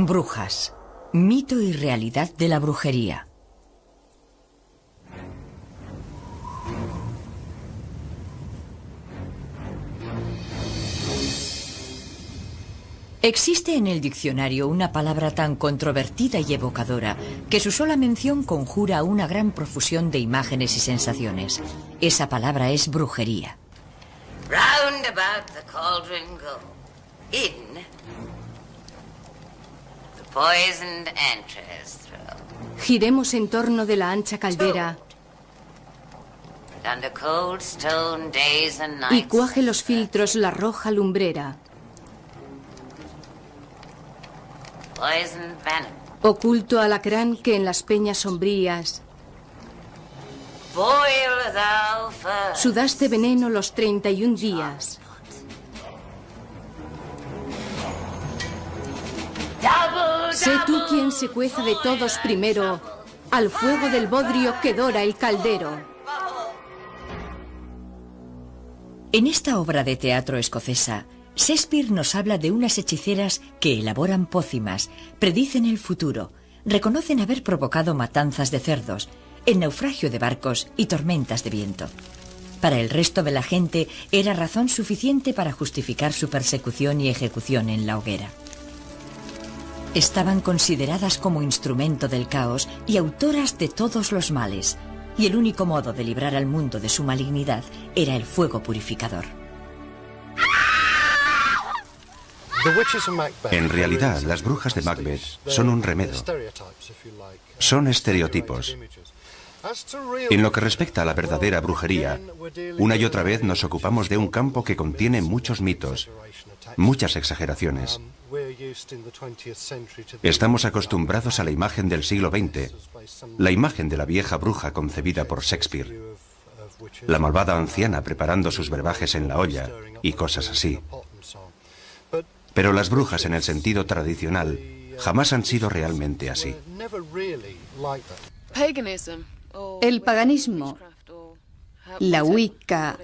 Brujas. Mito y realidad de la brujería. Existe en el diccionario una palabra tan controvertida y evocadora que su sola mención conjura una gran profusión de imágenes y sensaciones. Esa palabra es brujería. Round about the cauldron go, in the poisoned entrails throw. Giremos en torno de la ancha caldera Under cold stone days and y nights. cuaje los filtros la roja lumbrera. Poisoned venom. Oculto alacrán que en las peñas sombrías Boil thou first. sudaste veneno los 31 días. Double, Sé tú quien se cueza de todos primero, al fuego del bodrio que dora el caldero. En esta obra de teatro escocesa, Shakespeare nos habla de unas hechiceras que elaboran pócimas, predicen el futuro, reconocen haber provocado matanzas de cerdos, el naufragio de barcos y tormentas de viento. Para el resto de la gente era razón suficiente para justificar su persecución y ejecución en la hoguera. Estaban consideradas como instrumento del caos y autoras de todos los males, y el único modo de librar al mundo de su malignidad era el fuego purificador. En realidad, las brujas de Macbeth son un remedo. Son estereotipos. En lo que respecta a la verdadera brujería, una y otra vez nos ocupamos de un campo que contiene muchos mitos, muchas exageraciones. Estamos acostumbrados a la imagen del siglo XX, la imagen de la vieja bruja concebida por Shakespeare, la malvada anciana preparando sus brebajes en la olla y cosas así. Pero las brujas en el sentido tradicional jamás han sido realmente así. El paganismo, la Wicca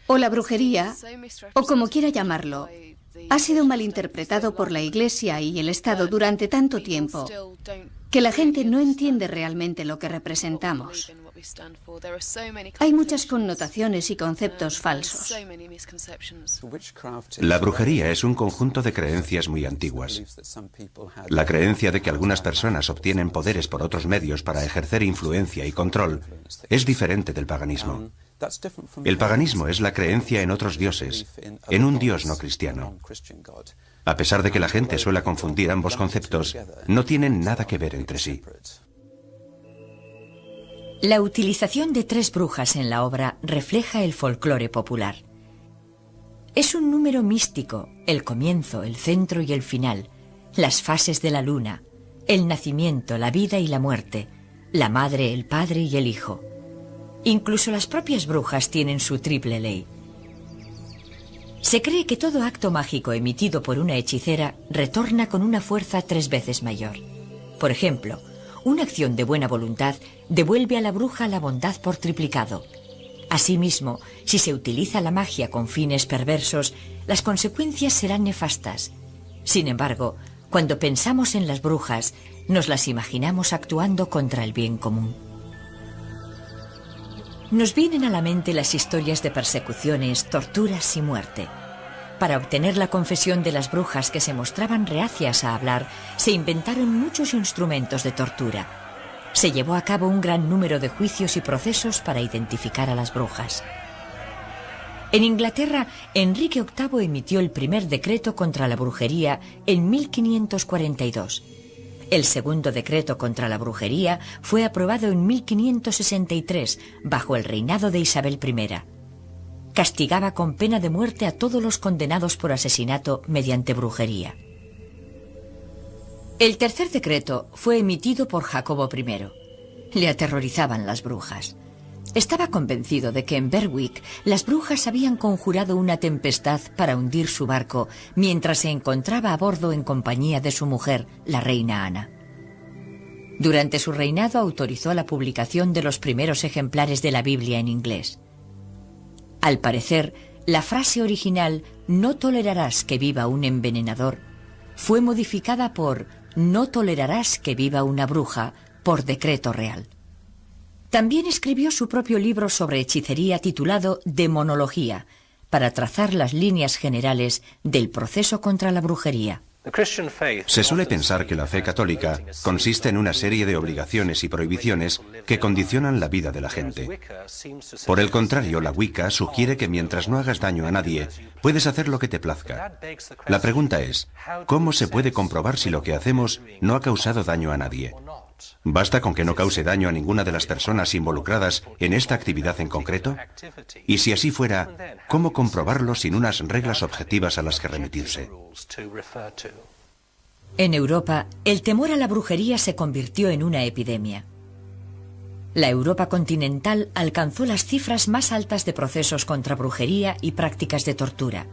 o la brujería, o como quiera llamarlo, ha sido malinterpretado por la Iglesia y el Estado durante tanto tiempo que la gente no entiende realmente lo que representamos. Hay muchas connotaciones y conceptos falsos. La brujería es un conjunto de creencias muy antiguas. La creencia de que algunas personas obtienen poderes por otros medios para ejercer influencia y control es diferente del paganismo. El paganismo es la creencia en otros dioses, en un dios no cristiano. A pesar de que la gente suele confundir ambos conceptos, no tienen nada que ver entre sí. La utilización de 3 brujas en la obra refleja el folclore popular. Es un número místico, el comienzo, el centro y el final, las fases de la luna, el nacimiento, la vida y la muerte, la madre, el padre y el hijo. Incluso las propias brujas tienen su triple ley. Se cree que todo acto mágico emitido por una hechicera retorna con una fuerza 3 veces mayor. Por ejemplo, una acción de buena voluntad devuelve a la bruja la bondad por triplicado. Asimismo, si se utiliza la magia con fines perversos, las consecuencias serán nefastas. Sin embargo, cuando pensamos en las brujas, nos las imaginamos actuando contra el bien común. Nos vienen a la mente las historias de persecuciones, torturas y muerte. Para obtener la confesión de las brujas que se mostraban reacias a hablar, se inventaron muchos instrumentos de tortura. Se llevó a cabo un gran número de juicios y procesos para identificar a las brujas. En Inglaterra, Enrique VIII emitió el primer decreto contra la brujería en 1542. El segundo decreto contra la brujería fue aprobado en 1563, bajo el reinado de Isabel I. Castigaba con pena de muerte a todos los condenados por asesinato mediante brujería. El tercer decreto fue emitido por Jacobo I. Le aterrorizaban las brujas. Estaba convencido de que en Berwick las brujas habían conjurado una tempestad para hundir su barco mientras se encontraba a bordo en compañía de su mujer, la reina Ana. Durante su reinado autorizó la publicación de los primeros ejemplares de la Biblia en inglés. Al parecer, la frase original "no tolerarás que viva un envenenador" fue modificada por "No tolerarás que viva una bruja" por decreto real. También escribió su propio libro sobre hechicería titulado Demonología, para trazar las líneas generales del proceso contra la brujería. Se suele pensar que la fe católica consiste en una serie de obligaciones y prohibiciones que condicionan la vida de la gente. Por el contrario, la Wicca sugiere que mientras no hagas daño a nadie, puedes hacer lo que te plazca. La pregunta es, ¿cómo se puede comprobar si lo que hacemos no ha causado daño a nadie? ¿Basta con que no cause daño a ninguna de las personas involucradas en esta actividad en concreto? Y si así fuera, ¿cómo comprobarlo sin unas reglas objetivas a las que remitirse? En Europa, el temor a la brujería se convirtió en una epidemia. La Europa continental alcanzó las cifras más altas de procesos contra brujería y prácticas de tortura.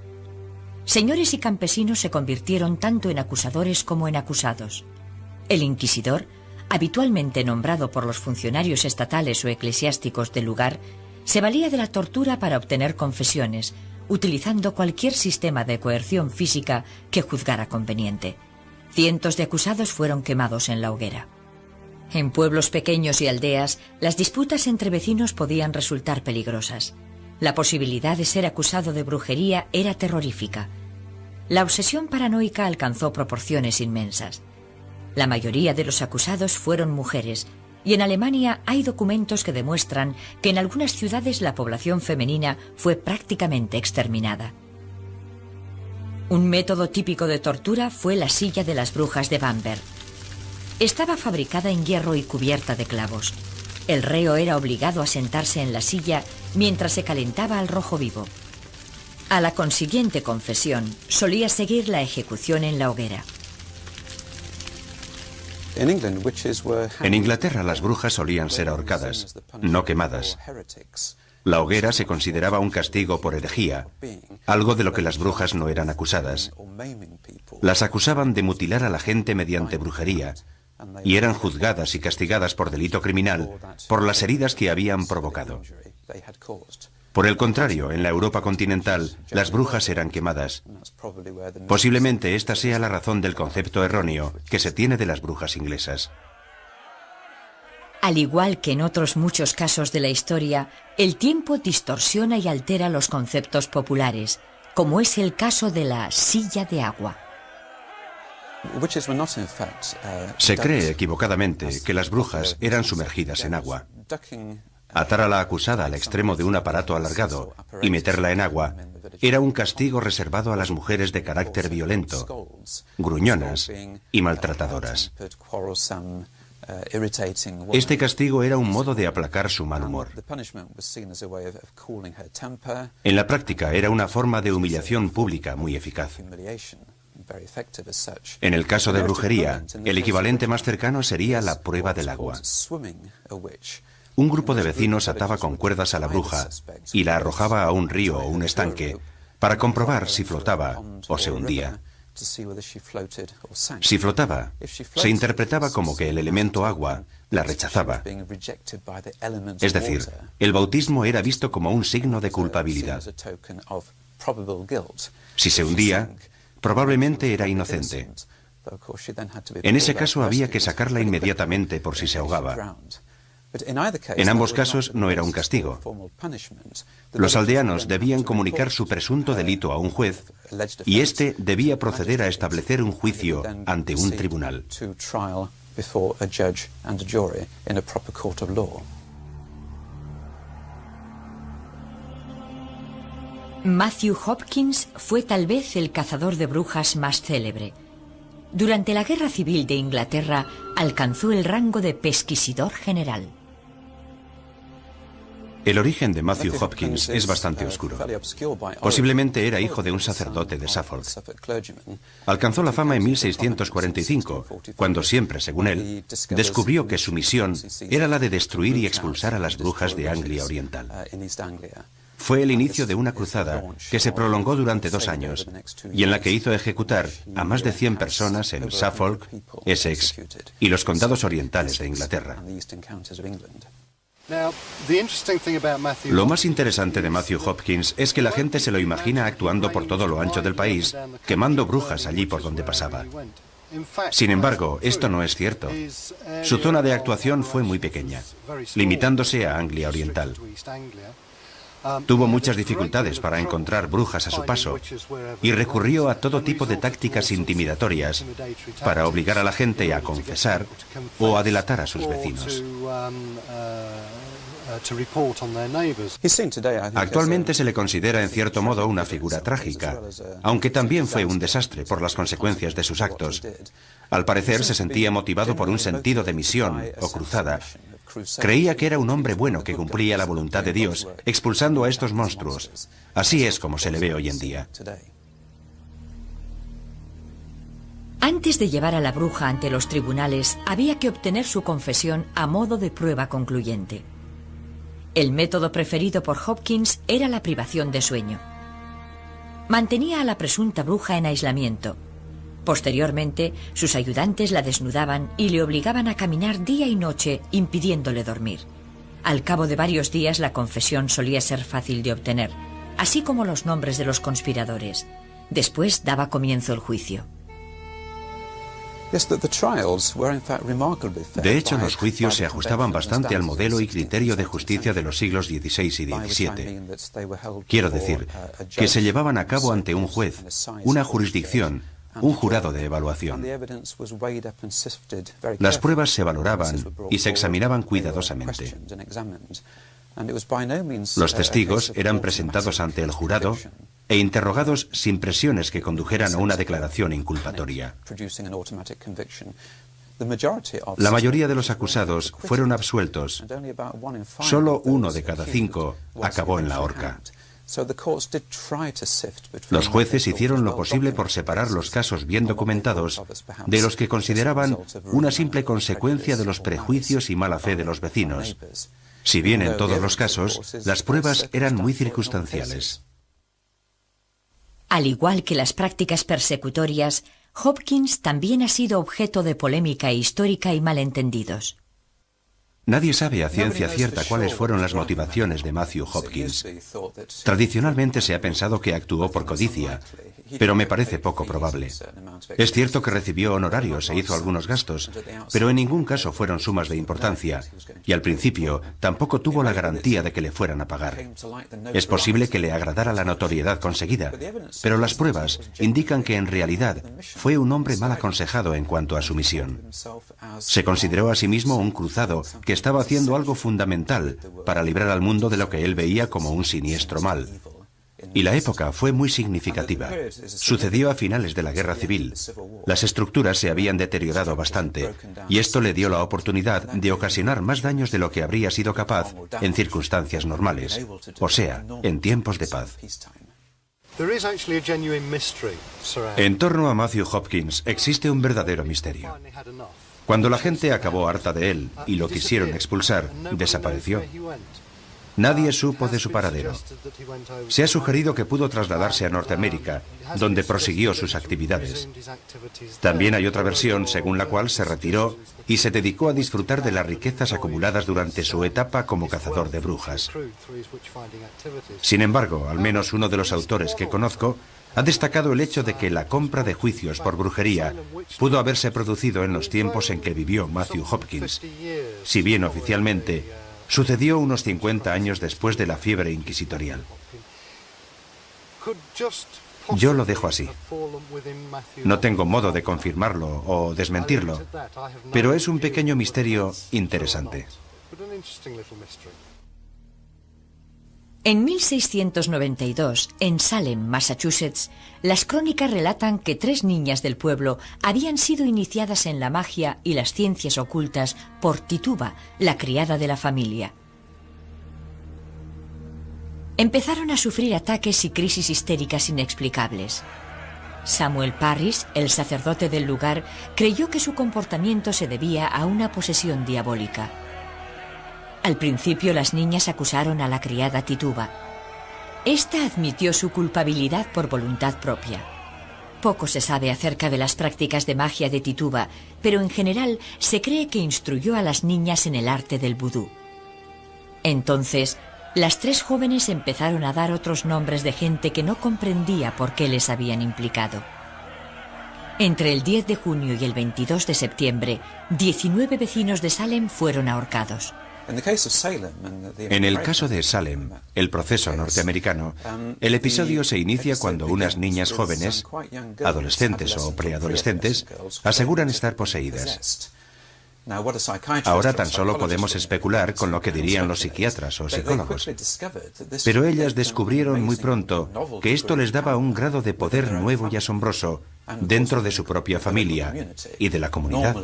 Señores y campesinos se convirtieron tanto en acusadores como en acusados. El inquisidor, habitualmente nombrado por los funcionarios estatales o eclesiásticos del lugar, se valía de la tortura para obtener confesiones, utilizando cualquier sistema de coerción física que juzgara conveniente. Cientos de acusados fueron quemados en la hoguera. En pueblos pequeños y aldeas, las disputas entre vecinos podían resultar peligrosas. La posibilidad de ser acusado de brujería era terrorífica. La obsesión paranoica alcanzó proporciones inmensas. La mayoría de los acusados fueron mujeres, y en Alemania hay documentos que demuestran que en algunas ciudades la población femenina fue prácticamente exterminada. Un método típico de tortura fue la silla de las brujas de Bamberg. Estaba fabricada en hierro y cubierta de clavos. El reo era obligado a sentarse en la silla mientras se calentaba al rojo vivo. A la consiguiente confesión solía seguir la ejecución en la hoguera. En Inglaterra las brujas solían ser ahorcadas, no quemadas. La hoguera se consideraba un castigo por herejía, algo de lo que las brujas no eran acusadas. Las acusaban de mutilar a la gente mediante brujería, y eran juzgadas y castigadas por delito criminal por las heridas que habían provocado. Por el contrario, en la Europa continental, las brujas eran quemadas. Posiblemente esta sea la razón del concepto erróneo que se tiene de las brujas inglesas. Al igual que en otros muchos casos de la historia, el tiempo distorsiona y altera los conceptos populares, como es el caso de la silla de agua. Se cree equivocadamente que las brujas eran sumergidas en agua. Atar a la acusada al extremo de un aparato alargado y meterla en agua era un castigo reservado a las mujeres de carácter violento, gruñonas y maltratadoras. Este castigo era un modo de aplacar su mal humor. En la práctica era una forma de humillación pública muy eficaz. En el caso de brujería, el equivalente más cercano sería la prueba del agua. Un grupo de vecinos ataba con cuerdas a la bruja y la arrojaba a un río o un estanque para comprobar si flotaba o se hundía. Si flotaba, se interpretaba como que el elemento agua la rechazaba. Es decir, el bautismo era visto como un signo de culpabilidad. Si se hundía, probablemente era inocente. En ese caso había que sacarla inmediatamente por si se ahogaba. En ambos casos no era un castigo. Los aldeanos debían comunicar su presunto delito a un juez y éste debía proceder a establecer un juicio ante un tribunal. Matthew Hopkins fue tal vez el cazador de brujas más célebre. Durante la Guerra Civil de Inglaterra alcanzó el rango de pesquisidor general. El origen de Matthew Hopkins es bastante oscuro. Posiblemente era hijo de un sacerdote de Suffolk. Alcanzó la fama en 1645, cuando siempre, según él, descubrió que su misión era la de destruir y expulsar a las brujas de Anglia Oriental. Fue el inicio de una cruzada que se prolongó durante 2 años y en la que hizo ejecutar a más de 100 personas en Suffolk, Essex y los condados orientales de Inglaterra. Lo más interesante de Matthew Hopkins es que la gente se lo imagina actuando por todo lo ancho del país, quemando brujas allí por donde pasaba. Sin embargo, esto no es cierto. Su zona de actuación fue muy pequeña, limitándose a Anglia Oriental. Tuvo muchas dificultades para encontrar brujas a su paso y recurrió a todo tipo de tácticas intimidatorias para obligar a la gente a confesar o a delatar a sus vecinos. Actualmente se le considera en cierto modo una figura trágica, aunque también fue un desastre por las consecuencias de sus actos. Al parecer se sentía motivado por un sentido de misión o cruzada. Creía que era un hombre bueno que cumplía la voluntad de Dios, expulsando a estos monstruos. Así es como se le ve hoy en día. Antes de llevar a la bruja ante los tribunales, había que obtener su confesión a modo de prueba concluyente. El método preferido por Hopkins era la privación de sueño. Mantenía a la presunta bruja en aislamiento. Posteriormente, sus ayudantes la desnudaban y le obligaban a caminar día y noche, impidiéndole dormir. Al cabo de varios días, la confesión solía ser fácil de obtener, así como los nombres de los conspiradores. Después daba comienzo el juicio. De hecho, los juicios se ajustaban bastante al modelo y criterio de justicia de los siglos XVI y XVII. Quiero decir, que se llevaban a cabo ante un juez, una jurisdicción, un jurado de evaluación. Las pruebas se valoraban y se examinaban cuidadosamente. Los testigos eran presentados ante el jurado e interrogados sin presiones que condujeran a una declaración inculpatoria. La mayoría de los acusados fueron absueltos. Solo 1 de cada 5 acabó en la horca. Los jueces hicieron lo posible por separar los casos bien documentados de los que consideraban una simple consecuencia de los prejuicios y mala fe de los vecinos. Si bien en todos los casos, las pruebas eran muy circunstanciales. Al igual que las prácticas persecutorias, Hopkins también ha sido objeto de polémica histórica y malentendidos. Nadie sabe a ciencia cierta cuáles fueron las motivaciones de Matthew Hopkins. Tradicionalmente se ha pensado que actuó por codicia, pero me parece poco probable. Es cierto que recibió honorarios e hizo algunos gastos, pero en ningún caso fueron sumas de importancia, y al principio tampoco tuvo la garantía de que le fueran a pagar. Es posible que le agradara la notoriedad conseguida, pero las pruebas indican que en realidad fue un hombre mal aconsejado en cuanto a su misión. Se consideró a sí mismo un cruzado que estaba haciendo algo fundamental para librar al mundo de lo que él veía como un siniestro mal. Y la época fue muy significativa. Sucedió a finales de la Guerra Civil. Las estructuras se habían deteriorado bastante, y esto le dio la oportunidad de ocasionar más daños de lo que habría sido capaz en circunstancias normales, o sea, en tiempos de paz. En torno a Matthew Hopkins existe un verdadero misterio. Cuando la gente acabó harta de él y lo quisieron expulsar, desapareció. Nadie supo de su paradero. Se ha sugerido que pudo trasladarse a Norteamérica, donde prosiguió sus actividades. También hay otra versión según la cual se retiró y se dedicó a disfrutar de las riquezas acumuladas durante su etapa como cazador de brujas. Sin embargo, al menos uno de los autores que conozco ha destacado el hecho de que la compra de juicios por brujería pudo haberse producido en los tiempos en que vivió Matthew Hopkins, si bien oficialmente sucedió unos 50 años después de la fiebre inquisitorial. Yo lo dejo así. No tengo modo de confirmarlo o desmentirlo, pero es un pequeño misterio interesante. En 1692, en Salem, Massachusetts, las crónicas relatan que 3 niñas del pueblo habían sido iniciadas en la magia y las ciencias ocultas por Tituba, la criada de la familia. Empezaron a sufrir ataques y crisis histéricas inexplicables. Samuel Parris, el sacerdote del lugar, creyó que su comportamiento se debía a una posesión diabólica. Al principio las niñas acusaron a la criada Tituba. Esta admitió su culpabilidad por voluntad propia. Poco se sabe acerca de las prácticas de magia de Tituba, pero en general se cree que instruyó a las niñas en el arte del vudú. Entonces, las tres jóvenes empezaron a dar otros nombres de gente que no comprendía por qué les habían implicado. Entre el 10 de junio y el 22 de septiembre, 19 vecinos de Salem fueron ahorcados. En el caso de Salem, el proceso norteamericano, el episodio se inicia cuando unas niñas jóvenes, adolescentes o preadolescentes, aseguran estar poseídas. Ahora tan solo podemos especular con lo que dirían los psiquiatras o psicólogos. Pero ellas descubrieron muy pronto que esto les daba un grado de poder nuevo y asombroso dentro de su propia familia y de la comunidad.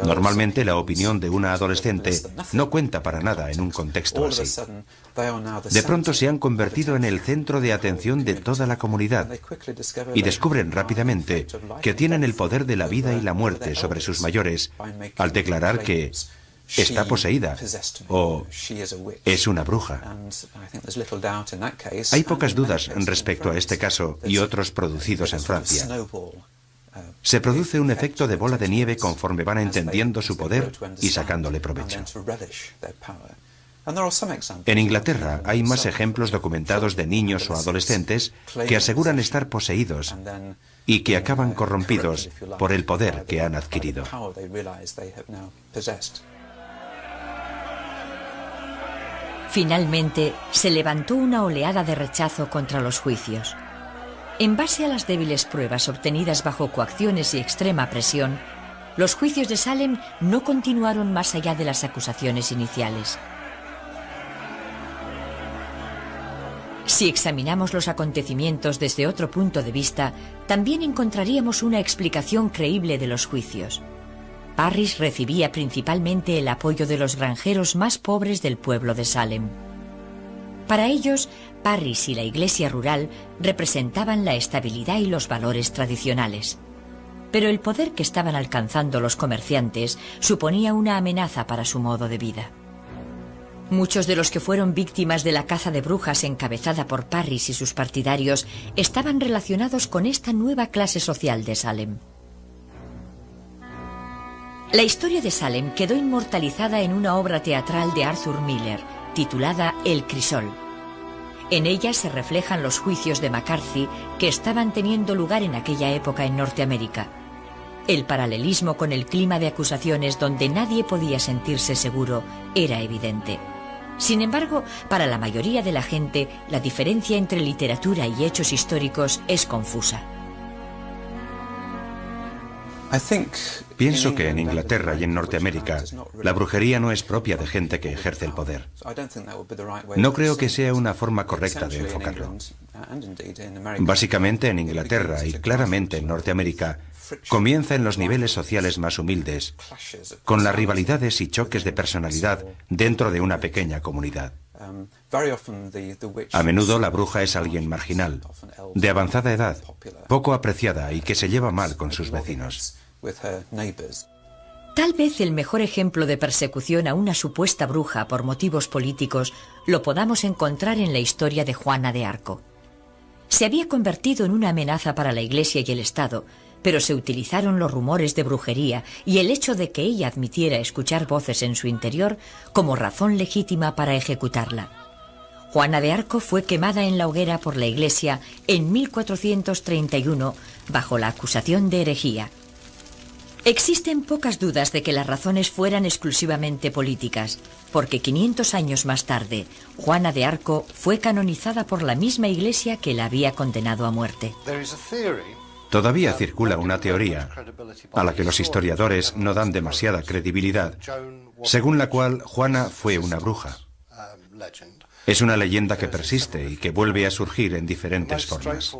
Normalmente la opinión de una adolescente no cuenta para nada en un contexto así. De pronto se han convertido en el centro de atención de toda la comunidad y descubren rápidamente que tienen el poder de la vida y la muerte sobre sus mayores al declarar que está poseída o es una bruja. Hay pocas dudas respecto a este caso y otros producidos en Francia. Se produce un efecto de bola de nieve conforme van entendiendo su poder y sacándole provecho. En Inglaterra hay más ejemplos documentados de niños o adolescentes que aseguran estar poseídos y que acaban corrompidos por el poder que han adquirido. Finalmente, se levantó una oleada de rechazo contra los juicios. En base a las débiles pruebas obtenidas bajo coacciones y extrema presión, los juicios de Salem no continuaron más allá de las acusaciones iniciales. Si examinamos los acontecimientos desde otro punto de vista, también encontraríamos una explicación creíble de los juicios. Parris recibía principalmente el apoyo de los granjeros más pobres del pueblo de Salem. Para ellos, Parris y la iglesia rural representaban la estabilidad y los valores tradicionales. Pero el poder que estaban alcanzando los comerciantes suponía una amenaza para su modo de vida. Muchos de los que fueron víctimas de la caza de brujas encabezada por Parris y sus partidarios estaban relacionados con esta nueva clase social de Salem. La historia de Salem quedó inmortalizada en una obra teatral de Arthur Miller, titulada El Crisol. En ella se reflejan los juicios de McCarthy que estaban teniendo lugar en aquella época en Norteamérica. El paralelismo con el clima de acusaciones donde nadie podía sentirse seguro era evidente. Sin embargo, para la mayoría de la gente, la diferencia entre literatura y hechos históricos es confusa. Pienso que en Inglaterra y en Norteamérica la brujería no es propia de gente que ejerce el poder. No creo que sea una forma correcta de enfocarlo. Básicamente en Inglaterra y claramente en Norteamérica comienza en los niveles sociales más humildes, con las rivalidades y choques de personalidad dentro de una pequeña comunidad. A menudo la bruja es alguien marginal, de avanzada edad, poco apreciada y que se lleva mal con sus vecinos. Tal vez el mejor ejemplo de persecución a una supuesta bruja por motivos políticos lo podamos encontrar en la historia de Juana de Arco. Se había convertido en una amenaza para la Iglesia y el Estado, pero se utilizaron los rumores de brujería y el hecho de que ella admitiera escuchar voces en su interior como razón legítima para ejecutarla. Juana de Arco fue quemada en la hoguera por la Iglesia en 1431 bajo la acusación de herejía. Existen pocas dudas de que las razones fueran exclusivamente políticas, porque 500 años más tarde, Juana de Arco fue canonizada por la misma Iglesia que la había condenado a muerte. Todavía circula una teoría, a la que los historiadores no dan demasiada credibilidad, según la cual Juana fue una bruja. Es una leyenda que persiste y que vuelve a surgir en diferentes formas.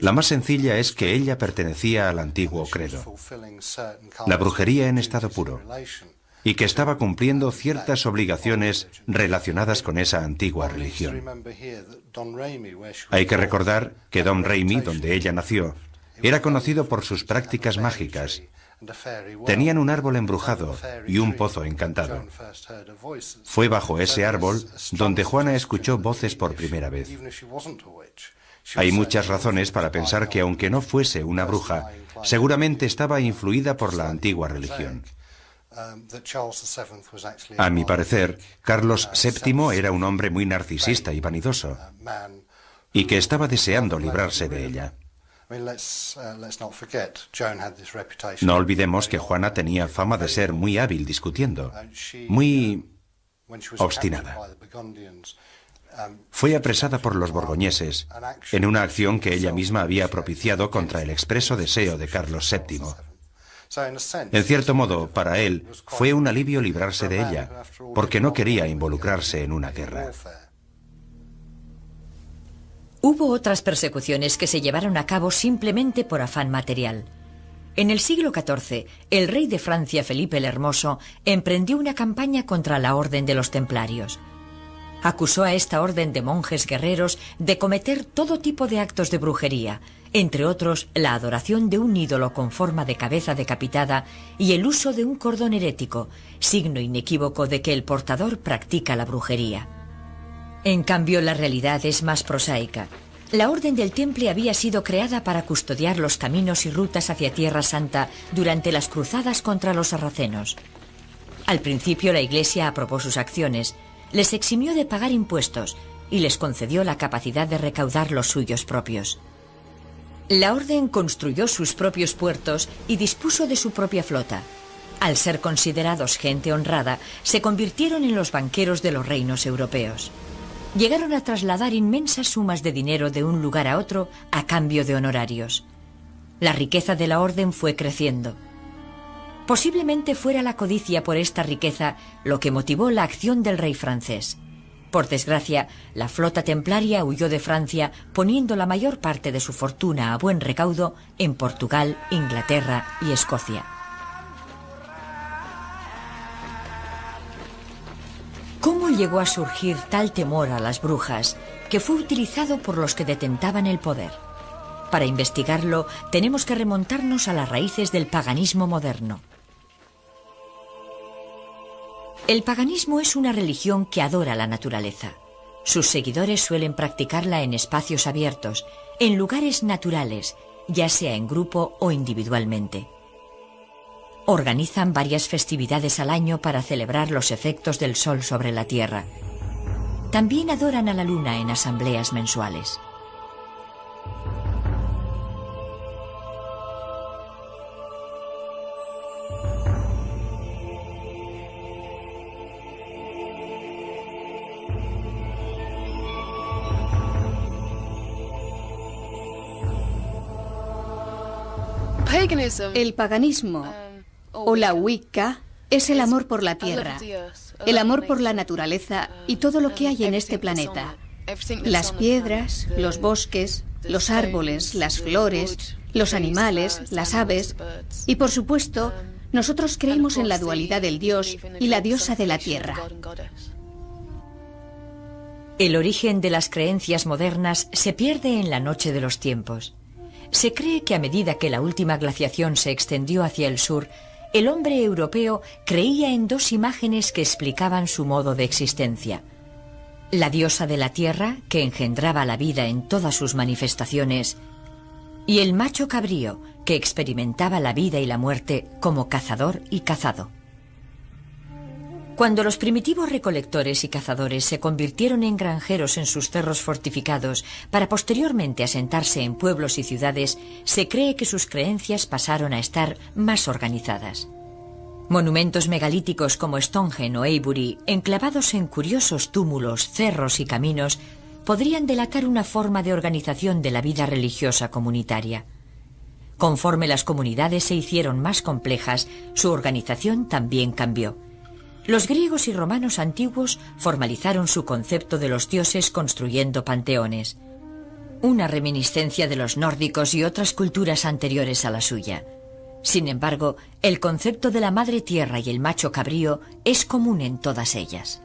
La más sencilla es que ella pertenecía al antiguo credo, la brujería en estado puro, y que estaba cumpliendo ciertas obligaciones relacionadas con esa antigua religión. Hay que recordar que Domremy, donde ella nació, era conocido por sus prácticas mágicas. Tenían un árbol embrujado y un pozo encantado. Fue bajo ese árbol donde Juana escuchó voces por primera vez. Hay muchas razones para pensar que aunque no fuese una bruja, seguramente estaba influida por la antigua religión. A mi parecer, Carlos VII era un hombre muy narcisista y vanidoso, y que estaba deseando librarse de ella. No olvidemos que Juana tenía fama de ser muy hábil discutiendo, muy obstinada. Fue apresada por los borgoñeses en una acción que ella misma había propiciado contra el expreso deseo de Carlos VII. En cierto modo, para él, fue un alivio librarse de ella, porque no quería involucrarse en una guerra. Hubo otras persecuciones que se llevaron a cabo simplemente por afán material. En el siglo XIV, el rey de Francia, Felipe el Hermoso, emprendió una campaña contra la Orden de los Templarios. Acusó a esta orden de monjes guerreros de cometer todo tipo de actos de brujería, entre otros la adoración de un ídolo con forma de cabeza decapitada y el uso de un cordón herético, signo inequívoco de que el portador practica la brujería. En cambio, la realidad es más prosaica. La Orden del Temple había sido creada para custodiar los caminos y rutas hacia Tierra Santa durante las cruzadas contra los sarracenos. Al principio la Iglesia aprobó sus acciones, les eximió de pagar impuestos y les concedió la capacidad de recaudar los suyos propios. La Orden construyó sus propios puertos y dispuso de su propia flota. Al ser considerados gente honrada, se convirtieron en los banqueros de los reinos europeos. Llegaron a trasladar inmensas sumas de dinero de un lugar a otro a cambio de honorarios. La riqueza de la Orden fue creciendo. Posiblemente fuera la codicia por esta riqueza lo que motivó la acción del rey francés. Por desgracia, la flota templaria huyó de Francia, poniendo la mayor parte de su fortuna a buen recaudo en Portugal, Inglaterra y Escocia. ¿Cómo llegó a surgir tal temor a las brujas que fue utilizado por los que detentaban el poder? Para investigarlo, tenemos que remontarnos a las raíces del paganismo moderno. El paganismo es una religión que adora la naturaleza. Sus seguidores suelen practicarla en espacios abiertos, en lugares naturales, ya sea en grupo o individualmente. Organizan varias festividades al año para celebrar los efectos del sol sobre la tierra. También adoran a la luna en asambleas mensuales. El paganismo o la Wicca es el amor por la tierra, el amor por la naturaleza y todo lo que hay en este planeta. Las piedras, los bosques, los árboles, las flores, los animales, las aves y, por supuesto, nosotros creemos en la dualidad del dios y la diosa de la tierra. El origen de las creencias modernas se pierde en la noche de los tiempos. Se cree que a medida que la última glaciación se extendió hacia el sur, el hombre europeo creía en dos imágenes que explicaban su modo de existencia. La diosa de la tierra, que engendraba la vida en todas sus manifestaciones, y el macho cabrío, que experimentaba la vida y la muerte como cazador y cazado. Cuando los primitivos recolectores y cazadores se convirtieron en granjeros en sus cerros fortificados para posteriormente asentarse en pueblos y ciudades, se cree que sus creencias pasaron a estar más organizadas. Monumentos megalíticos como Stonehenge o Avebury, enclavados en curiosos túmulos, cerros y caminos, podrían delatar una forma de organización de la vida religiosa comunitaria. Conforme las comunidades se hicieron más complejas, su organización también cambió. Los griegos y romanos antiguos formalizaron su concepto de los dioses construyendo panteones, una reminiscencia de los nórdicos y otras culturas anteriores a la suya. Sin embargo, el concepto de la madre tierra y el macho cabrío es común en todas ellas.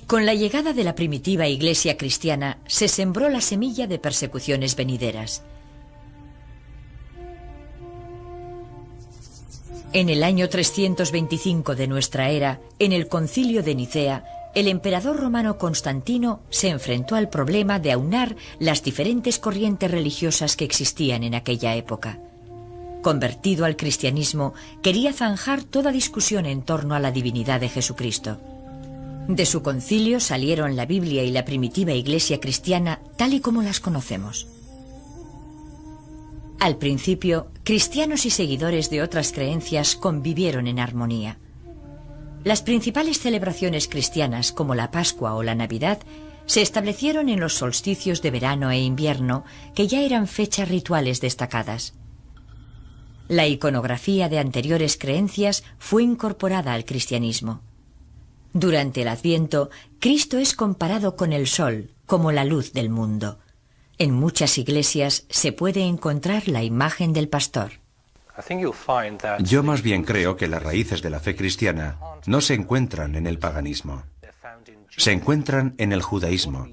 Con la llegada de la primitiva iglesia cristiana se sembró la semilla de persecuciones venideras. En el año 325 de nuestra era, en el Concilio de Nicea, el emperador romano Constantino se enfrentó al problema de aunar las diferentes corrientes religiosas que existían en aquella época. Convertido al cristianismo, quería zanjar toda discusión en torno a la divinidad de Jesucristo. De su concilio salieron la Biblia y la primitiva Iglesia cristiana tal y como las conocemos. Al principio, cristianos y seguidores de otras creencias convivieron en armonía. Las principales celebraciones cristianas, como la Pascua o la Navidad, se establecieron en los solsticios de verano e invierno, que ya eran fechas rituales destacadas. La iconografía de anteriores creencias fue incorporada al cristianismo. Durante el Adviento, Cristo es comparado con el sol, como la luz del mundo. En muchas iglesias se puede encontrar la imagen del pastor. Yo más bien creo que las raíces de la fe cristiana no se encuentran en el paganismo. Se encuentran en el judaísmo.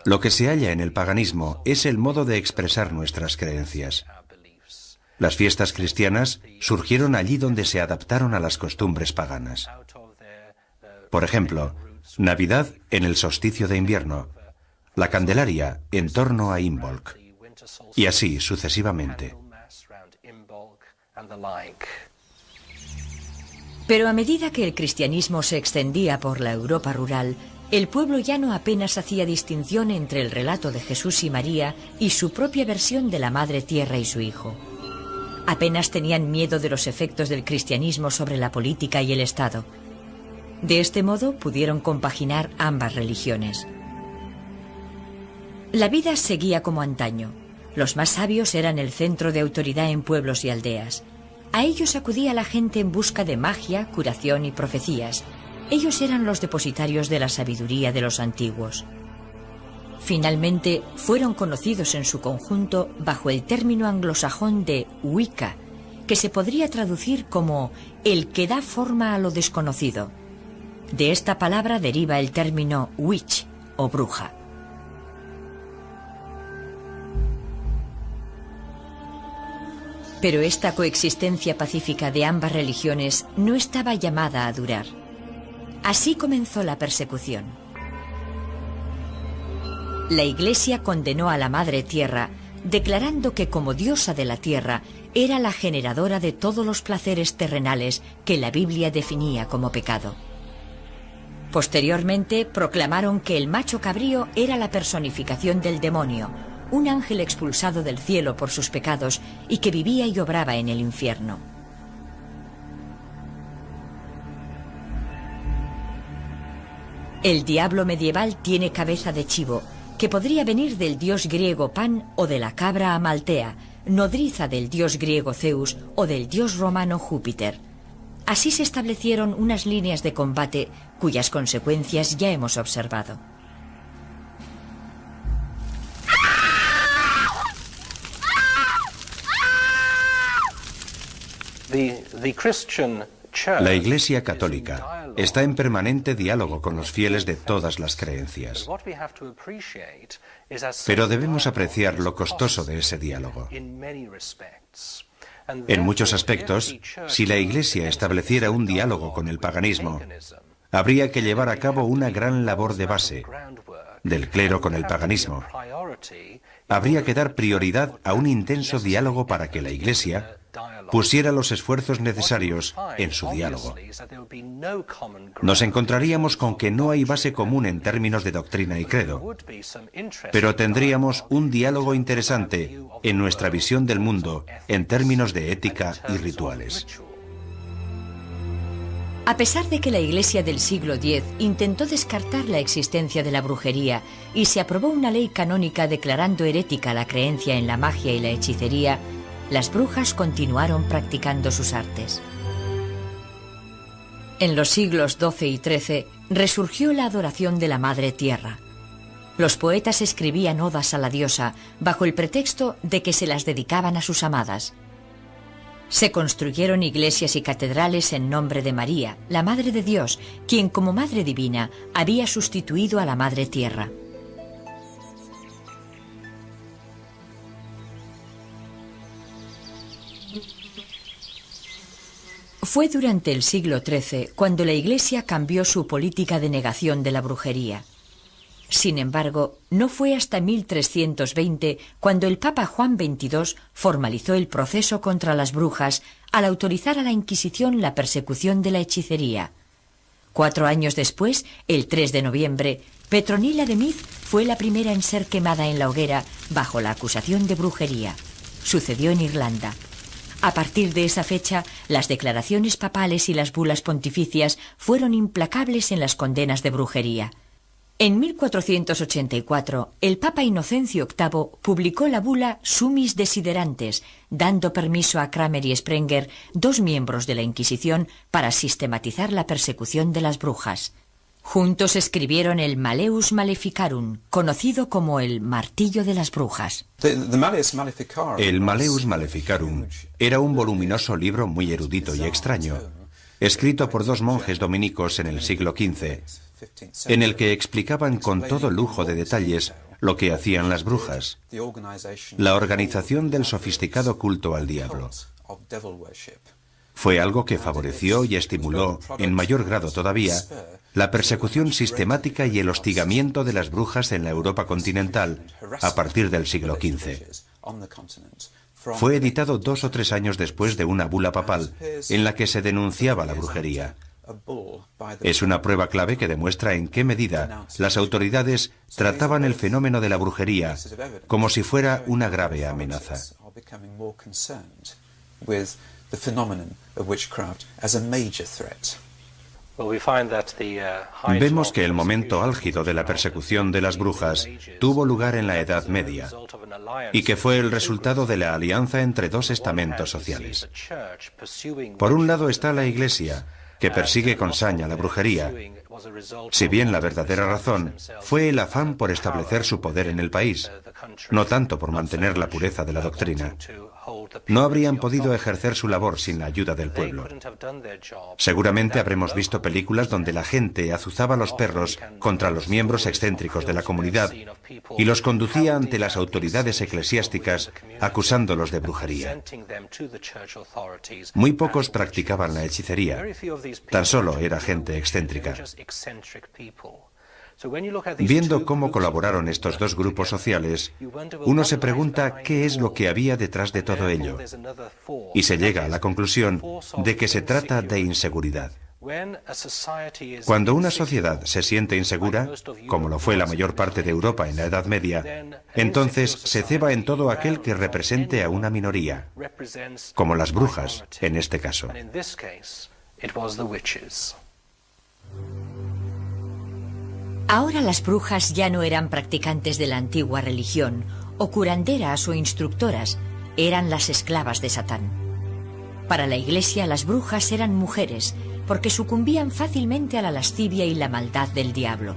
Lo que se halla en el paganismo es el modo de expresar nuestras creencias. Las fiestas cristianas surgieron allí donde se adaptaron a las costumbres paganas. Por ejemplo, Navidad en el solsticio de invierno, la Candelaria en torno a Imbolc, y así sucesivamente. Pero a medida que el cristianismo se extendía por la Europa rural, el pueblo llano apenas hacía distinción entre el relato de Jesús y María y su propia versión de la Madre Tierra y su Hijo. Apenas tenían miedo de los efectos del cristianismo sobre la política y el Estado. De este modo pudieron compaginar ambas religiones. La vida seguía como antaño. Los más sabios eran el centro de autoridad en pueblos y aldeas. A ellos acudía la gente en busca de magia, curación y profecías. Ellos eran los depositarios de la sabiduría de los antiguos. Finalmente, fueron conocidos en su conjunto bajo el término anglosajón de Wicca, que se podría traducir como el que da forma a lo desconocido. De esta palabra deriva el término witch o bruja. Pero esta coexistencia pacífica de ambas religiones no estaba llamada a durar. Así comenzó la persecución. La Iglesia condenó a la Madre Tierra, declarando que como diosa de la tierra era la generadora de todos los placeres terrenales que la Biblia definía como pecado. Posteriormente proclamaron que el macho cabrío era la personificación del demonio, un ángel expulsado del cielo por sus pecados y que vivía y obraba en el infierno. El diablo medieval tiene cabeza de chivo, que podría venir del dios griego Pan o de la cabra Amaltea, nodriza del dios griego Zeus o del dios romano Júpiter. Así se establecieron unas líneas de combate cuyas consecuencias ya hemos observado. La Iglesia Católica está en permanente diálogo con los fieles de todas las creencias. Pero debemos apreciar lo costoso de ese diálogo. En muchos aspectos, si la Iglesia estableciera un diálogo con el paganismo, habría que llevar a cabo una gran labor de base, del clero con el paganismo. Habría que dar prioridad a un intenso diálogo para que la Iglesia pusiera los esfuerzos necesarios en su diálogo. Nos encontraríamos con que no hay base común en términos de doctrina y credo, pero tendríamos un diálogo interesante en nuestra visión del mundo en términos de ética y rituales. A pesar de que la Iglesia del siglo X intentó descartar la existencia de la brujería y se aprobó una ley canónica declarando herética la creencia en la magia y la hechicería, las brujas continuaron practicando sus artes. En los siglos XII y XIII resurgió la adoración de la Madre Tierra. Los poetas escribían odas a la diosa bajo el pretexto de que se las dedicaban a sus amadas. Se construyeron iglesias y catedrales en nombre de María, la Madre de Dios, quien como Madre Divina había sustituido a la Madre Tierra. Fue durante el siglo XIII cuando la Iglesia cambió su política de negación de la brujería. Sin embargo, no fue hasta 1320 cuando el Papa Juan XXII formalizó el proceso contra las brujas al autorizar a la Inquisición la persecución de la hechicería. 4 años después, el 3 de noviembre, Petronila de Meath fue la primera en ser quemada en la hoguera bajo la acusación de brujería. Sucedió en Irlanda. A partir de esa fecha, las declaraciones papales y las bulas pontificias fueron implacables en las condenas de brujería. En 1484, el Papa Inocencio VIII publicó la bula Summis Desiderantes, dando permiso a Cramer y Sprenger, 2 miembros de la Inquisición, para sistematizar la persecución de las brujas. Juntos escribieron el Malleus Maleficarum, conocido como el Martillo de las Brujas. El Malleus Maleficarum era un voluminoso libro muy erudito y extraño, escrito por 2 monjes dominicos en el siglo XV, en el que explicaban con todo lujo de detalles lo que hacían las brujas, la organización del sofisticado culto al diablo. Fue algo que favoreció y estimuló, en mayor grado todavía, la persecución sistemática y el hostigamiento de las brujas en la Europa continental a partir del siglo XV. Fue editado 2 o 3 años después de una bula papal en la que se denunciaba la brujería. Es una prueba clave que demuestra en qué medida las autoridades trataban el fenómeno de la brujería como si fuera una grave amenaza. Vemos que el momento álgido de la persecución de las brujas tuvo lugar en la Edad Media y que fue el resultado de la alianza entre 2 estamentos sociales. Por un lado está la Iglesia, que persigue con saña la brujería, si bien la verdadera razón fue el afán por establecer su poder en el país, no tanto por mantener la pureza de la doctrina. No habrían podido ejercer su labor sin la ayuda del pueblo. Seguramente habremos visto películas donde la gente azuzaba a los perros contra los miembros excéntricos de la comunidad y los conducía ante las autoridades eclesiásticas acusándolos de brujería. Muy pocos practicaban la hechicería, tan solo era gente excéntrica. Viendo cómo colaboraron estos 2 grupos sociales, uno se pregunta qué es lo que había detrás de todo ello, y se llega a la conclusión de que se trata de inseguridad. Cuando una sociedad se siente insegura, como lo fue la mayor parte de Europa en la Edad Media, entonces se ceba en todo aquel que represente a una minoría, como las brujas en este caso. Ahora las brujas ya no eran practicantes de la antigua religión, o curanderas o instructoras, eran las esclavas de Satán. Para la Iglesia las brujas eran mujeres, porque sucumbían fácilmente a la lascivia y la maldad del diablo.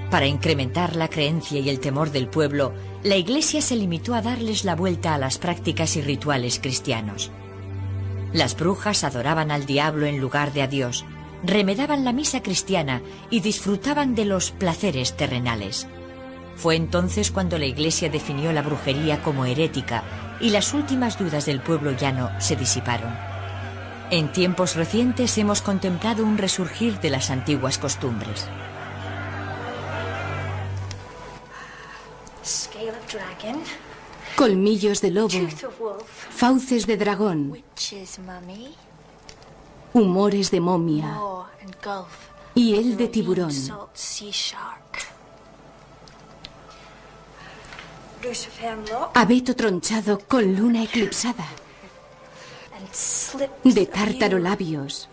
Para incrementar la creencia y el temor del pueblo, la Iglesia se limitó a darles la vuelta a las prácticas y rituales cristianos. Las brujas adoraban al diablo en lugar de a Dios, remedaban la misa cristiana y disfrutaban de los placeres terrenales. Fue entonces cuando la Iglesia definió la brujería como herética y las últimas dudas del pueblo llano se disiparon. En tiempos recientes hemos contemplado un resurgir de las antiguas costumbres. Colmillos de lobo, fauces de dragón, humores de momia y el de tiburón. Abeto tronchado con luna eclipsada, de tártaro labios,